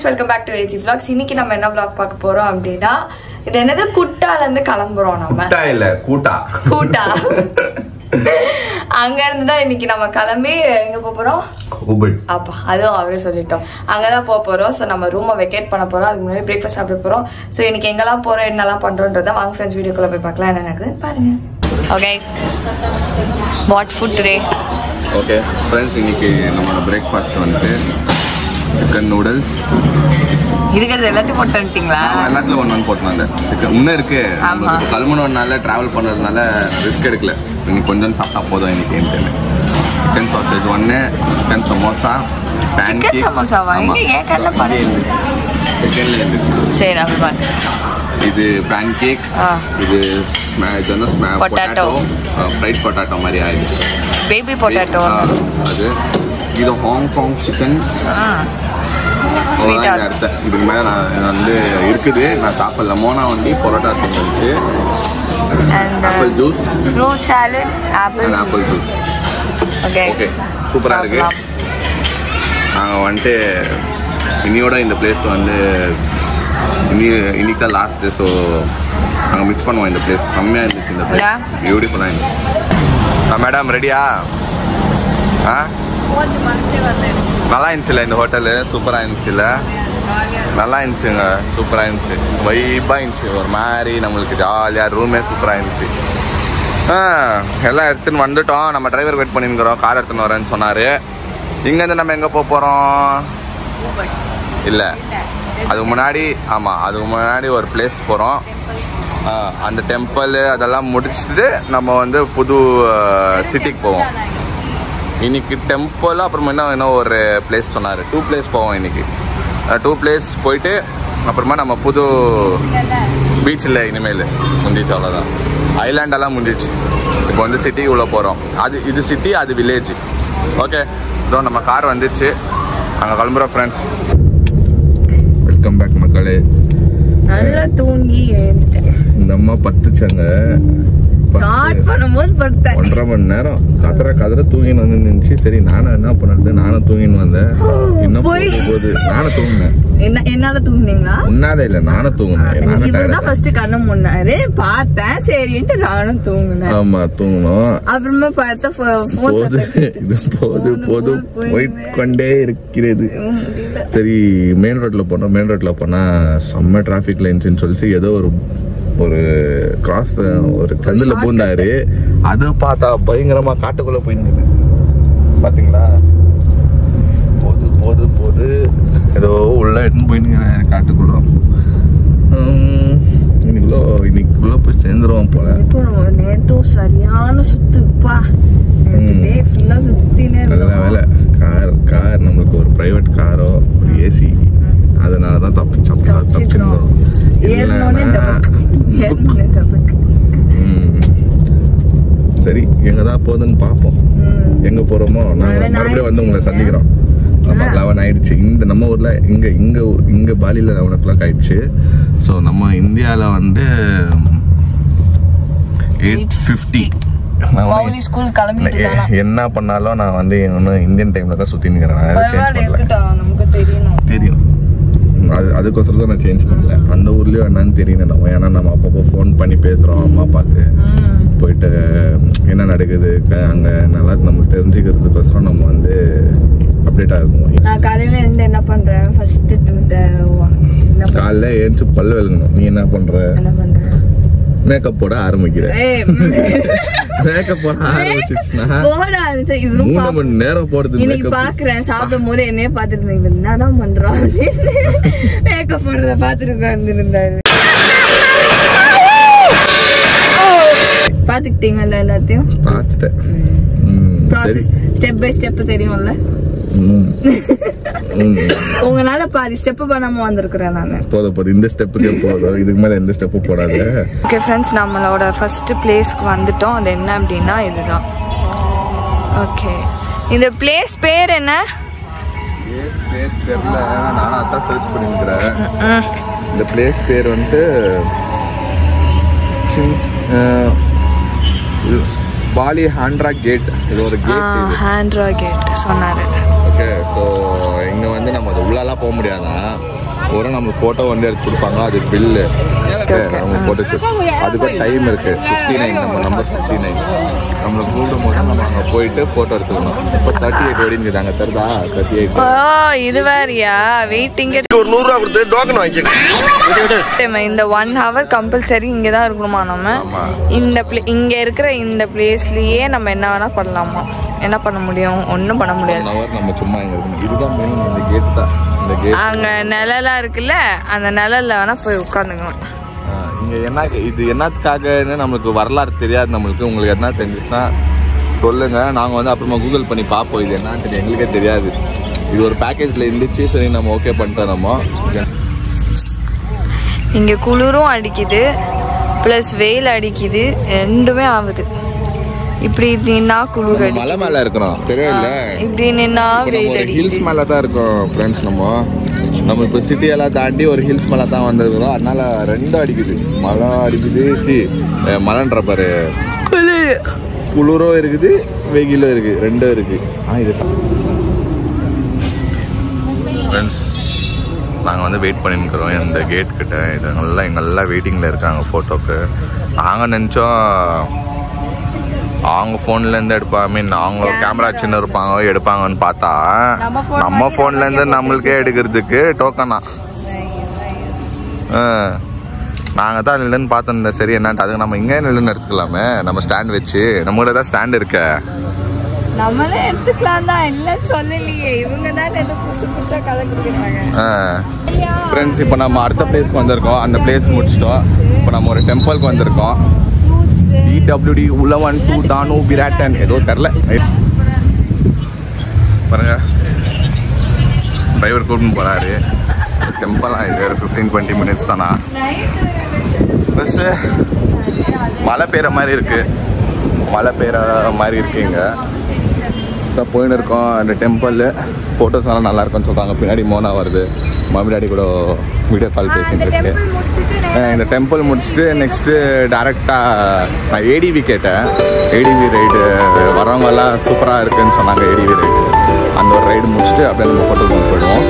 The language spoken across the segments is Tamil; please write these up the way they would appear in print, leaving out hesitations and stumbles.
friends, welcome back to AG Vlogs. இன்னைக்கு நம்ம என்ன vlog பார்க்க போறோம் அப்படினா இது என்னது குட்டால இருந்து கிளம்புறோம் நம்ம. குட்டா இல்ல கூட்டா. கூட்டா. அங்க இருந்து தான் இன்னைக்கு நம்ம கிளம்பி எங்க போறோம்? கோபட். அப்பா அதுவும் அவரே சொல்லிட்டோம். அங்க தான் போறோம். சோ நம்ம ரூமை வெக்கேட் பண்ண போறோம். அதுக்கு முன்னாடி பிரேக்ஃபாஸ்ட் சாப்பிட போறோம். சோ இன்னைக்கு எங்கலாம் போறோம் என்னலாம் பண்றோம்ன்றத வாங்க फ्रेंड्स வீடியோக்குள்ள போய் பார்க்கலாம் என்ன நடக்குது பாருங்க. Okay. What food today? Okay friends, இன்னைக்கு நம்ம பிரேக்ஃபாஸ்ட் வந்து சிக்கன் நூடுல்ஸ். இதுக்கு எல்லாத்தையும் போட்டு வந்துட்டீங்களா? எல்லாத்துலயும் ஒன்று போட்டு வந்தேன். சிக்கன் இன்னும் இருக்கு. கல்முனோனால டிராவல் பண்ணுறதுனால ரிஸ்க் எடுக்கல. இன்னைக்கு கொஞ்சம் சாப்பிட்டா போதும் இன்னைக்கு. சிக்கன் சாசேஜ் ஒன்று, சிக்கன் சமோசா, பேன்கேக். சமோசாவா? ஏன் கல்ல பாருங்க. சிக்கன்ல இருக்கு. சரி நம்ம பாருங்க. இது பேன்கேக், இது பொட்டேட்டோ, ஃப்ரைட் பொட்டேட்டோ மாதிரி ஆயிடுது. Baby potato. அது இது ஹாங்காங் சிக்கன். இதுக்கு மேலே நான் வந்து இருக்குது. நான் சாப்பிடல. மோனா வந்து பொரோட்டா இருந்துச்சு. Apple juice, fruit salad, apple juice. Okay சூப்பராக இருக்கு. நாங்கள் வந்துட்டு இனியோட இந்த பிளேஸ் வந்து இன்னைக்கு தான் லாஸ்ட்டு. ஸோ நாங்கள் மிஸ் பண்ணுவோம் இந்த பிளேஸ். செம்மையாக இருந்துச்சு இந்த பிளேஸ். பியூட்டிஃபுல்லாக இருந்துச்சு. மேடம் ரெடியா? நல்லா இருந்துச்சுல்ல இந்த ஹோட்டலு? சூப்பராக இருந்துச்சுல்ல? நல்லா இருந்துச்சுங்க. சூப்பராக இருந்துச்சு. வைப்பாக இருந்துச்சு. ஒரு மாதிரி நம்மளுக்கு ஜாலியாக ரூமே சூப்பராக இருந்துச்சு. எல்லாம் எடுத்துன்னு வந்துட்டோம். நம்ம டிரைவர் வெயிட் பண்ணிருக்கிறோம். கார் எடுத்துன்னு வரேன்னு சொன்னார். இங்கேருந்து நம்ம எங்கே போக போகிறோம்? இல்லை, அதுக்கு முன்னாடி அதுக்கு முன்னாடி ஒரு பிளேஸ் போகிறோம். அந்த டெம்பிள் அதெல்லாம் முடிச்சுட்டு நம்ம வந்து புது சிட்டிக்கு போவோம். இன்னைக்கு டெம்பிள் அப்புறமா இன்னும் ஒரு பிளேஸ் சொன்னார். 2 பிளேஸ் போவோம் இன்னைக்கு. 2 பிளேஸ் போயிட்டு அப்புறமா நம்ம புது பீச்சில் இனிமேல் முடிஞ்சிச்சு. அவ்வளோதான். ஐலாண்டெல்லாம் முடிஞ்சிச்சு. இப்போ வந்து சிட்டி உள்ள போகிறோம். இது சிட்டி, அது வில்லேஜ். ஓகே, இதோ நம்ம கார் வந்துச்சு. அங்கே கிளம்புறோம் ஃப்ரெண்ட்ஸ். வெல்கம் பேக் மக்களே. நல்லா தூங்கி எழுந்துட்டேன். இந்த அம்மா பத்துச்சாங்க. ஸ்டார்ட் பண்ணும்போது படுத்தேன். 1.5 மணி நேரம் கதற தூங்கின்னு வந்து நின்றுச்சு. சரி நானும் என்ன பண்ணுறது, நானும் தூங்கின்னு வந்தேன். இன்னும் போகுது. நானும் தூங்கினேன். என்னால தூங்குனீங்களா? உன்னால இல்ல, நானும் தூங்கினேன். இவர்தான் ஃபர்ஸ்ட் கண்ணு முன்னாரு பார்த்தேன். சரின்ட்டு நானும் தூங்கினேன். ஆமா தூங்கணும். அப்புறமா பார்த்தா போது போயிட்டே இருக்கிறது. சரி மெயின் ரோட்ல போனா செம்ம டிராபிக் லைன்ஸ்ன்னு சொல்லிச்சு. ஏதோ ஒரு கிராஸ் ஒரு சந்தில பூந்தாரு. அது பார்த்தா பயங்கரமா காட்டுக்குள்ள போயிருக்கு. பாத்தீங்களா? போது ஏதோ உள்ள எடுத்து போயின்னு காட்டுக்குள்ள. இன்னைக்குள்ள போய் சேர்ந்துருவோம் போல. நேத்தும் சரியான சுத்துப்பா. ஃபுல்லா சுத்தினே வேலை. கார் நம்மளுக்கு ஒரு பிரைவேட் காரோ ஒரு ஏசி, அதனாலதான் தப்பிச்சிருந்தோம். சரி எங்கதான் போகுதுன்னு பார்ப்போம். எங்க போறோமோ நாங்க மறுபடியும் வந்து உங்களை சந்திக்கிறோம். 11 ஆயிடுச்சு. இந்த நம்ம ஊர்ல இங்க பாலியில 11 o'clock ஆயிடுச்சு. ஸோ நம்ம இந்தியாவில் வந்து 8:50. என்ன பண்ணாலும் நான் வந்து இன்னும் இந்தியன் டைம்ல தான் சுத்தி நிக்கிறேன். தெரியும். அதுக்கோசரம் தான் நான் சேஞ்ச் பண்ணல. அந்த ஊர்லயும் என்னன்னு தெரியல நம்ம. ஏன்னா நம்ம அப்பப்போ ஃபோன் பண்ணி பேசுறோம் அம்மா அப்பாவுக்கு. போயிட்டு என்ன நடக்குது அங்க நல்லா நம்ம தெரிஞ்சுக்கிறதுக்கோசரம் நம்ம வந்து அப்டேட் ஆகும். நான் காலையில இருந்து என்ன பண்றேன்? ஃபர்ஸ்ட் காலைல ஏஞ்சி பல்லு விளக்கணும். நீ என்ன பண்ற? மேக்கப் போட ஆரம்பிக்கிறேன். மேக்கப் போட ஆரம்பிச்சிச்சுன்னா 3 மணி நேரம் போடுறது. இன்னைக்கு பாக்குறேன் சாப்பிடும் போது என்னையே பாத்துட்டு இருந்தீங்க. என்னதான் பண்றோம் மேக்கப் போடுறத பாத்துட்டு உட்கார்ந்துருந்தாரு. பாத்துக்கிட்டீங்கல்ல? எல்லாத்தையும் பாத்துட்டேன். ஸ்டெப் பை ஸ்டெப் தெரியும்ல. உங்களால பாதி ஸ்டெப் பண்ணாம வந்திருக்கிறேன் நானு. போதும் இந்த ஸ்டெப்புக்கே போதும். இதுக்கு மேல எந்த ஸ்டெப்பு போடாது. ஓகே ஃப்ரெண்ட்ஸ், நம்மளோட ஃபர்ஸ்ட் பிளேஸ்க்கு வந்துட்டோம். அது என்ன அப்படின்னா இதுதான். ஓகே, இந்த பிளேஸ் பேர் என்ன? பிளேஸ் பேர்ல நானும் அதான் சர்ச் பண்ணிருக்கிறேன். இந்த பிளேஸ் பேர் வந்து பாலி ஹாண்ட்ரா கேட். இது ஒரு கேட். ஹாண்ட்ரா கேட் சொன்னாரு. ஓகே, ஸோ இங்கே வந்து நம்ம அது உள்ளாலாம் போக முடியாதான். ஒரு நம்ம ஃபோட்டோ வந்து எடுத்து கொடுப்பாங்க, அது பில்லு நம்ம ஃபோட்டோ ஷூட். அதுக்கு டைம் இருக்குது 59, நம்ம நம்பர் 59. நம்மளை கூப்பிடும் போது நம்ம அங்கே போயிட்டு ஃபோட்டோ எடுத்துக்கணும். இப்போ 38 ஓடிங்கிறாங்க தருதா 38. இது வேறியா வெயிட்டிங்? ஒரு 100 ரூபா கொடுத்து டோக்கன் வாங்கிக்கணும். இந்த 1 hour கம்பல்சரி இங்கே தான் இருக்கணுமா நம்ம? இங்கே இருக்கிற இந்த பிளேஸ்லயே நம்ம என்ன வேணா பண்ணலாமா? என்ன பண்ண முடியும்? ஒன்றும் பண்ண முடியாது. நம்ம சும்மா இங்கே இருக்கணும். இதுதான் மெயின். இந்த கேட் தான். இந்த கேட் அங்கே நிழலா இருக்குல்ல, அந்த நிழல்ல வேணா போய் உட்காந்துக்கணும். இங்கே என்ன இது என்னத்துக்காகன்னு நம்மளுக்கு வரலாறு தெரியாது. நம்மளுக்கு உங்களுக்கு என்ன தெரிஞ்சிச்சுன்னா சொல்லுங்கள். நாங்கள் வந்து அப்புறமா கூகுள் பண்ணி பார்ப்போம். இது என்னன்னு தெரியும், எங்களுக்கே தெரியாது. இது ஒரு பேக்கேஜில் இருந்துச்சு, சரி நம்ம ஓகே பண்ணிட்டோம். நம்ம இங்கே குளிரும் அடிக்குது ப்ளஸ் வெயில் அடிக்குது, ரெண்டுமே ஆகுது. இப்படி நின்னா குளிர் அடிக்குது. மலை மேலே இருக்கிறோம் தெரியல, இப்படி நின்னா வெயில் அடிக்குது. ஹில்ஸ் மேலே தான் இருக்கோம் ஃப்ரெண்ட்ஸ். நம்ம இப்போ சிட்டியெல்லாம் தாண்டி ஒரு ஹில்ஸ் மேலே தான் வந்துருக்கிறோம். அதனால ரெண்டும் அடிக்குது. மழை அடிக்குது, மழைன்ற பாரு, குளிரும் இருக்குது வெயிலும் இருக்குது, ரெண்டும் இருக்குது. இது ஃப்ரெண்ட்ஸ் நாங்கள் வந்து வெயிட் பண்ணிருக்கிறோம் இந்த கேட் கிட்ட. இது நல்லா எங்கெல்லாம் வெயிட்டிங்கில் இருக்காங்க ஃபோட்டோக்கு. நாங்கள் நினச்சோம் அவங்க ஃபோன்லேருந்து எடுப்பாங்க, அவங்க கேமரா சின்ன இருப்பாங்க எடுப்பாங்கன்னு பார்த்தா நம்ம ஃபோன்லேருந்து நம்மளுக்கே எடுக்கிறதுக்கு டோக்கனா. நாங்கள் தான் நில்லுன்னு பார்த்துருந்தேன். சரி என்னன்ட்டு அதுக்கு நம்ம இங்கே நில்லுன்னு எடுத்துக்கலாமே, நம்ம ஸ்டாண்ட் வச்சு. நம்மகிட்ட தான் ஸ்டாண்ட் இருக்க, நம்மளே எடுத்துக்கலாம் தான். இல்லை சொல்லலையே, இவங்க தான் எது புதுசு புதுசாக கதை கொடுக்குறாங்க. ஃப்ரெண்ட்ஸ் இப்போ நம்ம அடுத்த பிளேஸ்க்கு வந்திருக்கோம். அந்த பிளேஸ் முடிச்சிட்டோம். இப்போ நம்ம ஒரு டெம்பிளுக்கு வந்திருக்கோம். DWD உலவன் டு தானு விராட்டன் ஏதோ தெரில பாருங்க. டிரைவர் கூப்பிட்டு போகிறாரு. டெம்பிளாக இது 15-20 மினிட்ஸ் தானா. பஸ்ஸு மழை பெய்கிற மாதிரி இருக்குது, மழை பெய்கிற மாதிரி இருக்குது. இங்கே தான் போயின்னு இருக்கோம். அந்த டெம்பிள் ஃபோட்டோஸ் எல்லாம் நல்லா இருக்குன்னு சொல்கிறாங்க. பின்னாடி மோனா வருது, மம்மிடாடி கூட வீடியோ கால் பேசிட்டு இருக்கு. இந்த டெம்பிள் முடிச்சுட்டு நெக்ஸ்ட்டு டேரெக்டாக நான் ஏடிவி கேட்டேன். ஏடிவி ரைடு வரவங்கெல்லாம் சூப்பராக இருக்குதுன்னு சொன்னாங்க. ஏடிவி ரைடு அந்த ஒரு ரைடு முடிச்சுட்டு அப்படியே நம்ம ஃபோட்டோ போயிடுவோம்.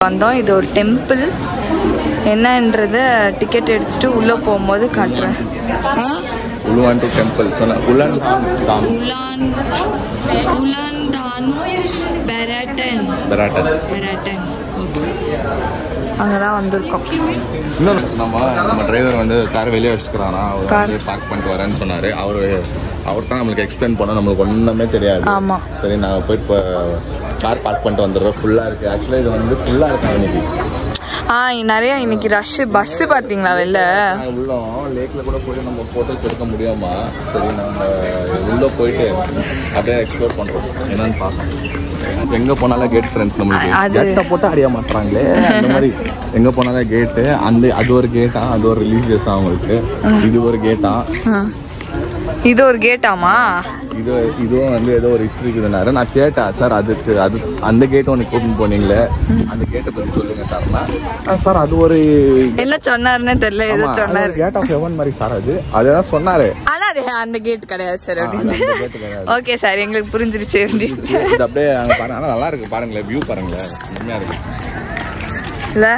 வந்தோம். இது ஒரு டெம்பிள், என்னன்றத டிக்கெட் எடுத்துட்டு உள்ள போகும்போது காட்டுறேன். உலுவான் டெம்பிள் சொன்ன உலான் அங்கதான் வந்திருக்கோம். இன்னொன்று நம்ம டிரைவர் வந்து கார் வெளியே வச்சுக்கிறானா, அவர் வந்து பார்க் பண்ணிட்டு வரேன்னு சொன்னார். அவர் தான் நம்மளுக்கு எக்ஸ்பிளைன் பண்ணோம். நம்மளுக்கு ஒன்றுமே தெரியாது. ஆமாம், சரி நாங்கள் போயிட்டு இப்போ கார் பார்க் பண்ணிட்டு வந்துடுறோம். ஃபுல்லாக இருக்குது. ஆக்சுவலாக இது வந்து ஃபுல்லாக இருக்கா இன்னைக்கு. நிறைய இன்னைக்கு ரஷ். பஸ்ஸு பார்த்தீங்களா வெளில? உள்ளோம் லேக்கில் கூட போயிட்டு நம்ம ஃபோட்டோஸ் எடுக்க முடியாமா. சரி நம்ம உள்ளே போயிட்டு அப்படியே எக்ஸ்ப்ளோர் பண்ணுறோம், என்னன்னு பார்க்கணும். எங்கே போனாலும் கேட் ஃப்ரெண்ட்ஸ் நம்மளுக்கு கேட்டை போட்டு அடிய மாட்டுறாங்களே அந்த மாதிரி. எங்கே போனாலும் கேட்டு அது ஒரு கேட்டா, அது ஒரு ரிலீஜியஸ் அவங்களுக்கு. இது ஒரு கேட்டா, இது ஒரு கேட்டாமா. இதுவும் வந்து ஏதோ ஒரு ஹிஸ்ட்ரி இருக்குதுனாரு. நான் கேட்டேன், சார் அதுக்கு அந்த கேட்டு ஒன்று கூட்டின்னு போனீங்களே, அந்த கேட்டை பற்றி சொல்லுங்க சார்னா. சார் அது ஒரு என்ன சொன்னாருன்னு தெரியல, ஏதோ சொன்னாரு. கேட் ஆஃப் ஹெவன் மாதிரி சார் அதுதான் சொன்னாரு. ஆனா அது அந்த கேட் கிடையாது சார் அப்படின்னு. ஓகே சார், எங்களுக்கு புரிஞ்சிருச்சு. இது அப்படியே அங்கே பாருங்க. ஆனால் நல்லா இருக்கு பாருங்களேன், வியூ பாருங்களேன், உண்மையாக இருக்கு இல்லை?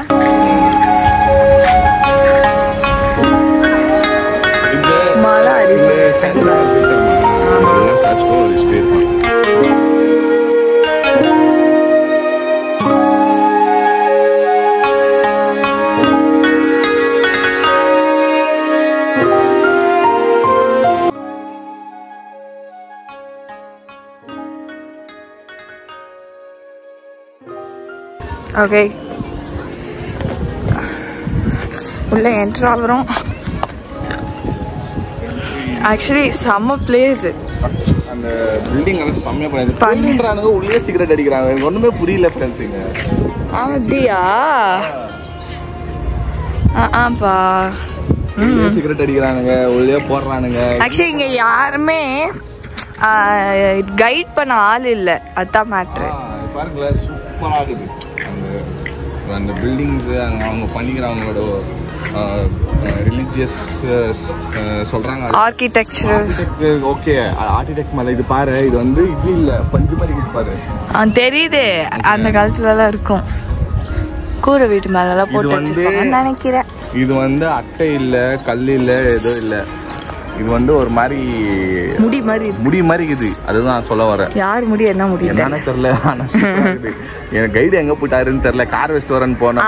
மழை அடிச்சு ஓகே. உள்ள என்ட்ரு ஆகிறோம். ஆக்சுவலி செம்ம பிளேஸ். அந்த பில்டிங் எல்லாம் செம்மையா பண்ணிடுறாங்க. உள்ளே சிகரெட் அடிக்கிறாங்க. எனக்கு ஒண்ணுமே புரியல ஃப்ரெண்ட்ஸுங்க. அப்படியா? ஆப்பா சிகரெட் அடிக்கிறானுங்க உள்ளே போடுறானுங்க. ஆக்சுவலி இங்க யாருமே கைட் பண்ண ஆள் இல்லை, அதுதான் மேட்ரு. பாருங்களேன் சூப்பராக இருக்குது அந்த பில்டிங்ஸ் அவங்க பண்ணிக்கிறவங்களோட ரிலீஜியஸ் சொல்கிறாங்க ஆர்கிடெக்சர். ஓகே ஆர்கிடெக்ட் மேலே இது பாரு, இது வந்து இது இல்லை பஞ்சு மாதிரி இது பாரு. தெரியுது அந்த காலத்துலலாம் இருக்கும், கூரை வீட்டு மேலெல்லாம் போட்டு வச்சிருப்பாங்கன்னு நினைக்கிறேன். இது வந்து அட்டை இல்லை கல் இல்லை எதுவும் இல்லை, இது வந்து ஒரு மாதிரி முடி மாதிரி இது. அதுதான் சொல்ல வரேன். யார் முடி என்ன முடி என்னன்னு தெரியல. எனக்கு கைடு எங்க போயிட்டாருன்னு தெரியல. கார் ரெஸ்டாரண்ட் போனா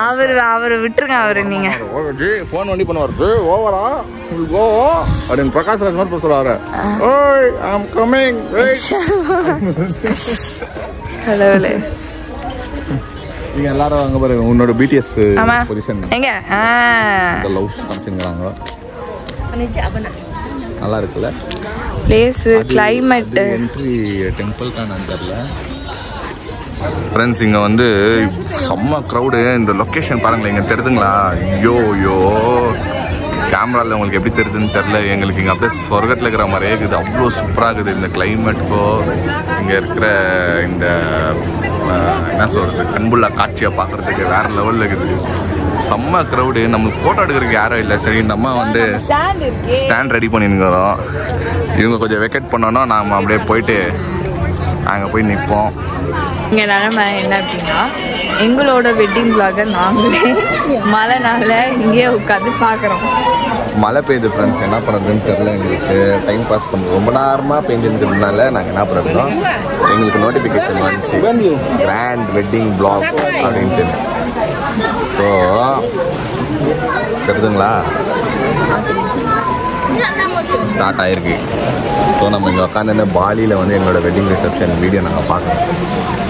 அவர் விட்டுருங்க. அவரு நீங்க போன் பண்ணி பண்ணுவாரு ஓவரா கோ அப்படின்னு பிரகாஷ் ராஜ் மாதிரி சொல்லுவாரு. ஓய் ஐ அம் கமிங். ஹலோ நீங்க எல்லாரும் அங்க பாருங்க உன்னோட பிடிஎஸ் பொசிஷன் எங்க லவ் காமிச்சுங்கறாங்க. நல்லா இருக்குல்ல பிளேஸ், கிளைமேட். என்ட்ரி டெம்பிள் காணான்னு தெரியல. ஃப்ரெண்ட்ஸ் இங்கே வந்து செம்ம க்ரௌடு. இந்த லொக்கேஷன் பாருங்களேன், இங்கே தெரியுதுங்களா? ஐயோ கேமராவில் உங்களுக்கு எப்படி தெரியுதுன்னு தெரில. எங்களுக்கு இங்கே அப்படியே சொர்க்கத்தில் இருக்கிற மாதிரியே இருக்குது. அவ்வளோ சூப்பராக இருக்குது இந்த கிளைமேட்டுக்கோ இங்கே இருக்கிற இந்த என்ன சொல்கிறது கண்புள்ள காட்சியை பார்க்குறதுக்கு வேறு லெவலில் இருக்குது. செம்ம க்ரௌடு. நம்மளுக்கு ஃபோட்டோ எடுக்கிறதுக்கு யாரும் இல்லை. சரி நம்ம வந்து ஸ்டாண்ட் ரெடி பண்ணிருக்கிறோம். இவங்க கொஞ்சம் வெக்கேட் பண்ணோன்னா நாம் அப்படியே போயிட்டு அங்கே போய் நிற்போம். இங்கே நிலமை என்ன அப்படின்னா, எங்களோட வெட்டிங் vlog நாங்களே மழைனால இங்கேயே உட்காந்து பார்க்குறோம். மழை பெய்யுது ஃப்ரெண்ட்ஸ், என்ன பண்ணுறதுன்னு தெரில. எங்களுக்கு டைம் பாஸ் பண்ணுறது ரொம்ப நேரமாக பெஞ்சிருக்கிறதுனால நாங்கள் என்ன பண்ணுறோம், எங்களுக்கு நோட்டிஃபிகேஷன் வந்துச்சு கிராண்ட் வெட்டிங் vlog அப்படின்ட்டு. ஸோ தெரியுதுங்களா ஸ்டார்ட் ஆகிருக்கு. ஸோ நம்ம இங்கே உட்காந்து பாலியில் வந்து எங்களோட வெட்டிங் ரிசப்ஷன் வீடியோ நாங்கள் பார்க்கணும்.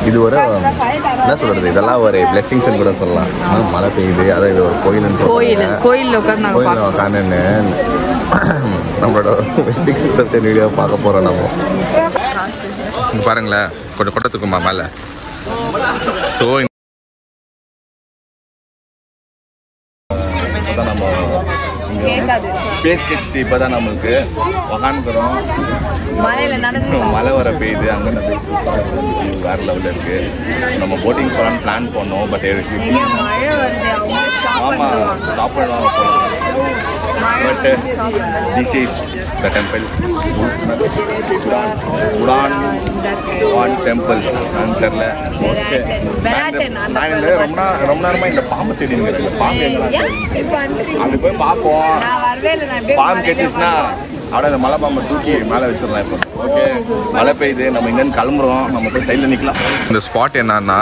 இது ஒரு என்ன சொல்கிறது, இதெல்லாம் ஒரு பிளெஸிங்ஸ்ன்னு கூட சொல்லலாம். மழை பெய்யுது, அதான் இது ஒரு கோயில்னு உட்காந்துன்னு நம்மளோட வெட்டிங் ரிசப்ஷன் வீடியோ பார்க்க போகிறோம். நம்ம பாருங்களேன் கொஞ்சம் கொட்டத்துக்குமா மேலே. ஸோ நம்ம ஸ்பேஸ் கிட்ஸ் இப்போ தான் நம்மளுக்கு உக்காந்துக்கிறோம். மழை வர பெய்யுது. அங்கே வேறு லெவலில் இருக்குது. நம்ம போட்டிங் போகலான்னு பிளான் பண்ணோம். பட் ஆமாம் ஸ்டாப் பண்ணுவாங்க போகலாம். But this is the temple Udan temple. நான் தெரில. ரொம்ப நேரமாக இந்த பாம்பு தேடிங்க. பாம்பு அப்படி போய் பார்ப்போம். பாம்பு கேட்டுச்சுன்னா அப்படியே அந்த மலை பாம்பை தூக்கி மேலே வச்சிடலாம். இப்போ ஓகே மழை பெய்யுது, நம்ம இங்கேருந்து கிளம்புறோம். நம்ம போய் சைடில் நிற்கலாம். இந்த ஸ்பாட் என்னன்னா,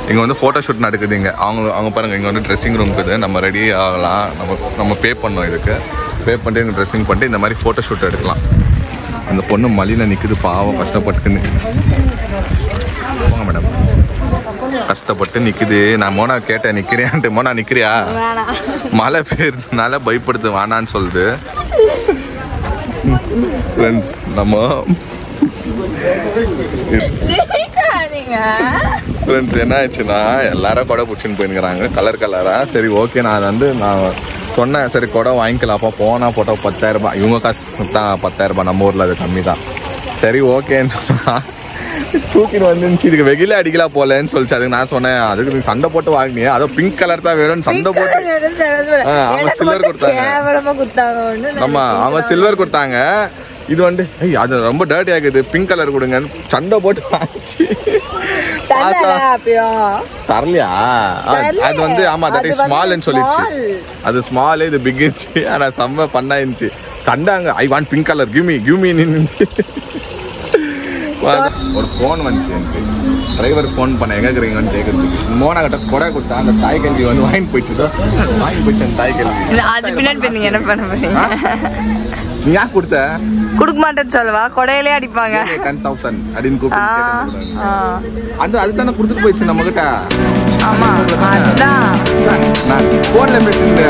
இங்கே வந்து ஃபோட்டோ ஷூட் நடக்குது. இங்கே அவங்க பாருங்கள், இங்கே வந்து ட்ரெஸ்ஸிங் ரூம் இருக்குது. நம்ம ரெடி ஆகலாம். நம்ம பே பண்ணோம். இதுக்கு பே பண்ணிட்டு இங்கே ட்ரெஸ்ஸிங் பண்ணிட்டு இந்த மாதிரி ஃபோட்டோ ஷூட் எடுக்கலாம். அந்த பொண்ணு மலையில் நிற்குது, பாவம் கஷ்டப்பட்டுக்குன்னு. போங்க மேடம், கஷ்டப்பட்டு நிற்குது. நான் மோனா கேட்டேன் நிற்கிறியான்ட்டு. மோனா நிற்கிறியா? மழை பெய்யறதுனால பயப்படுத்து வேணான்னு சொல்லுது. ஃப்ரெண்ட்ஸ் நம்ம ஃப்ரெண்ட்ஸ் என்ன ஆயிடுச்சுன்னா, எல்லாரும் கொடை பிடிச்சின்னு போயிருக்கிறாங்க கலர் கலராக. சரி ஓகே நான் சொன்னேன், சரி கொடை வாங்கிக்கலாம். அப்போ போனால் போட்டோ 10,000 ரூபாய். இவங்க காசு தான் 10,000 ரூபாய். நம்ம ஊரில் அது கம்மி தான். சரி ஓகேன்னு சொன்னால் தூக்கின்னு வந்துருந்துச்சு. இதுக்கு வெயில அடிக்கலாம் போலன்னு சொல்லிச்சு. அதுக்கு நான் சொன்னேன், அதுக்கு சண்டை போட்டு வாங்கினியா, அதோ பிங்க் கலர் தான் வேணும்னு சண்டை போட்டு அவங்க சில்வர் கொடுத்தாங்க. ஆமா அவங்க சில்வர் கொடுத்தாங்க. இது வந்து அது ரொம்ப டர்ட்டி ஆகுது, பிங்க் கலர் கொடுங்கன்னு சண்டை போட்டு வாங்கிச்சு. தரலையா? அது வந்து ஆமா தட் இஸ் ஸ்மால்னு சொல்லிச்சு. அது ஸ்மால், இது பிக் இருந்துச்சு. ஆனா செம்ம பண்ணா இருந்துச்சு. சண்டாங்க I want pink colour give me நின்னுச்சு. ஒரு ஃபோன் வந்துச்சு எனக்கு. டிரைவர் ஃபோன் பண்ண எங்கே இருக்கிறீங்கன்னு கேட்கறதுக்கு. மோனா கிட்ட கொடை கொடுத்தா அந்த தாய் கல்வி வந்து வாங்கிட்டு போயிடுச்சு. அந்த தாய் கல்வி அது பின்னாடி நீங்க என்ன பண்ண போறீங்க? நீ யார் கொடுத்த? கொடுக்க மாட்டேன்னு சொல்லவா? கொடையிலே அடிப்பாங்க. 10,000 அப்படின்னு கூப்பிட்டு அதுதானே கொடுத்துட்டு போயிடுச்சு நம்ம கிட்ட. ஆமா அதுதான் நான் போன்ல பேசிட்டு